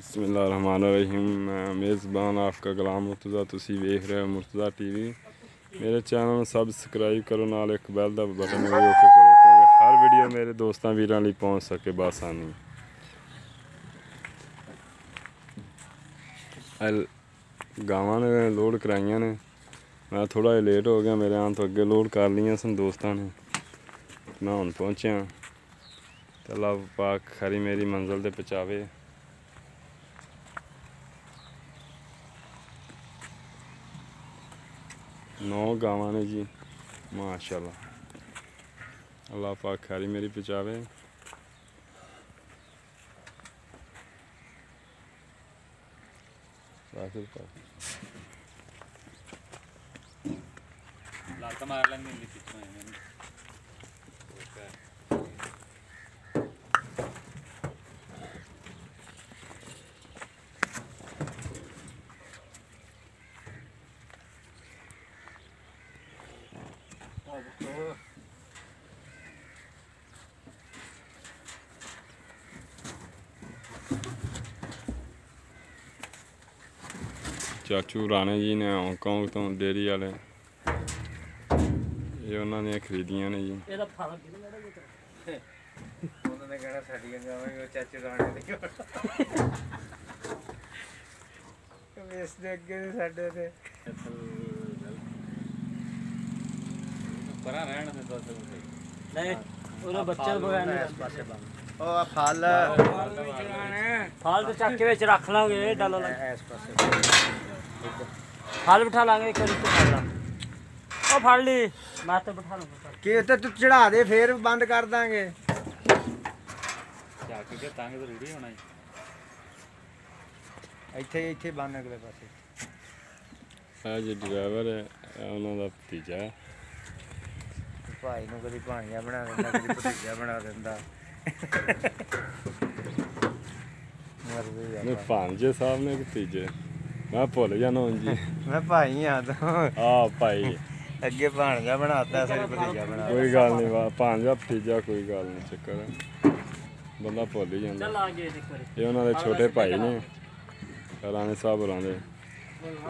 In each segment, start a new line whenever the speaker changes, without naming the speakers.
बिस्मिल्लाहिर्रहमानिर्रहीम। मैं मेज़बान आपका गुलाम मुर्तज़ा, तुसी वेख रहे हो मुर्तज़ा टीवी। मेरे चैनल में सबसक्राइब करो, नाल एक बैल दा बटन भी ओके करो क्योंकि हर वीडियो मेरे दोस्तों वीरां लई पहुंच सके बासानी। गावां ने लोड कराइयां ने, मैं थोड़ा जिहा लेट हो गया, मेरे आने तो अगे लोड कर लियां सन दोस्तां ने। मैं हुण पहुंचा ते अल्लाह पाक खरी मेरी मंजिल ते पहुंचावे। 9 गावां ने जी, माशाअल्लाह। अल्लाह पाक खरी मेरी पहुंचावे।
लात मार लेंगे
चाचू राणे जी ने हांगकांग तो डेयरी वाले, ये उन्होंने खरीदियां ने जी।
उन्होंने कहना साड़ियां गावां चाचू राणे दी इस दे अगे साडे ते
परा रहन दे तो
नहीं ਉਹਦਾ ਬੱਚਾ ਬਗਾਨੇ ਇਸ ਪਾਸੇ ਬੰਦ ਉਹ ਆ ਫਲ
ਫਲ ਤੇ ਚੱਕ ਕੇ ਵਿੱਚ ਰੱਖ ਲਾਂਗੇ ਡਾਲਾ ਲਾ
ਇਸ ਪਾਸੇ
ਫਲ ਬਿਠਾ ਲਾਂਗੇ ਇੱਕ ਵਾਰੀ ਤੇ ਫੜ ਲਾ ਉਹ ਫੜ ਲਈ ਮੈਂ ਤੇ ਬਿਠਾ ਲੂੰਗਾ
ਕਿ ਤੇ ਤੂੰ ਚੜਾ ਦੇ ਫੇਰ ਬੰਦ ਕਰ ਦਾਂਗੇ
ਚੱਕ ਕੇ ਤੰਗ ਤੇ ਰੂੜੀ ਹੋਣਾ
ਇੱਥੇ ਇੱਥੇ ਬੰਨ ਅਗਲੇ ਪਾਸੇ
ਆ ਜੀ ਡਰਾਈਵਰ ਹੈ, ਉਹਨਾਂ ਦਾ ਭਤੀਜਾ ਹੈ।
ਭਾਈ ਨੂੰ ਕਦੀ ਭਾਣੀਆ ਬਣਾ ਦਿੰਦਾ, ਕਦੀ ਭਤੀਜਾ ਬਣਾ ਦਿੰਦਾ।
ਨਹੀਂ ਭਾਂਜੇ ਸਾਹਿਬ ਨੇ ਭਤੀਜੇ, ਮੈਂ ਭੁੱਲ ਜਾਣਾ ਹੁਣ ਜੀ।
ਮੈਂ ਭਾਈ ਆ ਤਾਂ
ਆ ਭਾਈ
ਅੱਗੇ ਭਾਣਜਾ ਬਣਾਤਾ ਸੀ, ਭਤੀਜਾ ਬਣਾ
ਕੋਈ ਗੱਲ ਨਹੀਂ, ਭਾਂਜਾ ਭਤੀਜਾ ਕੋਈ ਗੱਲ ਨਹੀਂ, ਚੱਕਰ ਬੰਦਾ ਭੁੱਲ ਹੀ ਜਾਂਦਾ।
ਚੱਲ ਆ ਗਏ ਇੱਕ ਵਾਰੀ
ਇਹ ਉਹਨਾਂ ਦੇ ਛੋਟੇ ਭਾਈ ਨੇ, ਰਾਣੇ ਸਾਹਿਬ ਹੋਰਾਂ ਦੇ।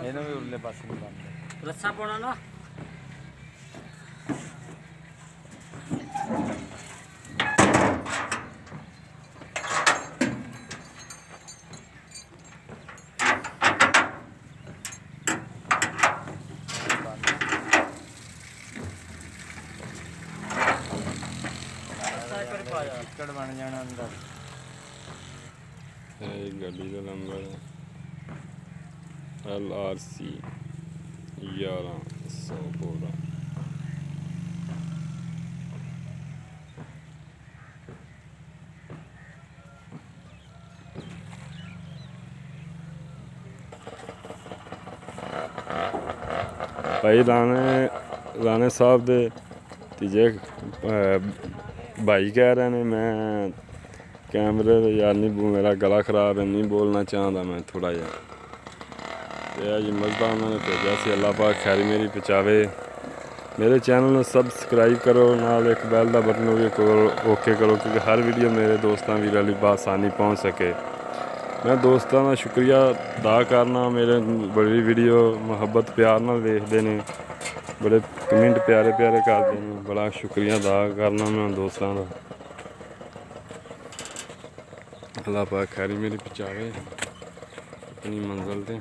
ਇਹਨੂੰ ਵੀ ਉਰਲੇ ਪਾਸੇ ਨੂੰ ਬੰਦ
ਰੱਸਾ ਪਾਉਣਾ ਨਾ
ਟਿਕਟ ਬਣ ਜਾਣਾ ਅੰਦਰ।
ਇਹ ਗੱਡੀ ਦਾ ਨੰਬਰ LRC 1112। भाई राणे साहब दे तीजे भाई कह रहे हैं, मैं कैमरे यार नहीं, मेरा गला खराब है, नहीं बोलना चाहता मैं थोड़ा जहा। जी मजदा उन्होंने भेजा से, अल्लाह पाक खैरी मेरी पहुंचावे। मेरे चैनल में सबसक्राइब करो, नाल एक बैल का बटन भी ओके करो क्योंकि हर वीडियो मेरे दोस्तों वीरां लई आसानी पहुँच सके। मैं दोस्तों का शुक्रिया अदा करना, मेरे बड़ी वीडियो मुहब्बत प्यार नाल देखते हैं, बड़े कमेंट प्यारे प्यारे करते हैं, बड़ा शुक्रिया अदा करना मैं दोस्तों का। अल्लाह पाक खैरी मेरी पहुंचावे अपनी मंजिल ते।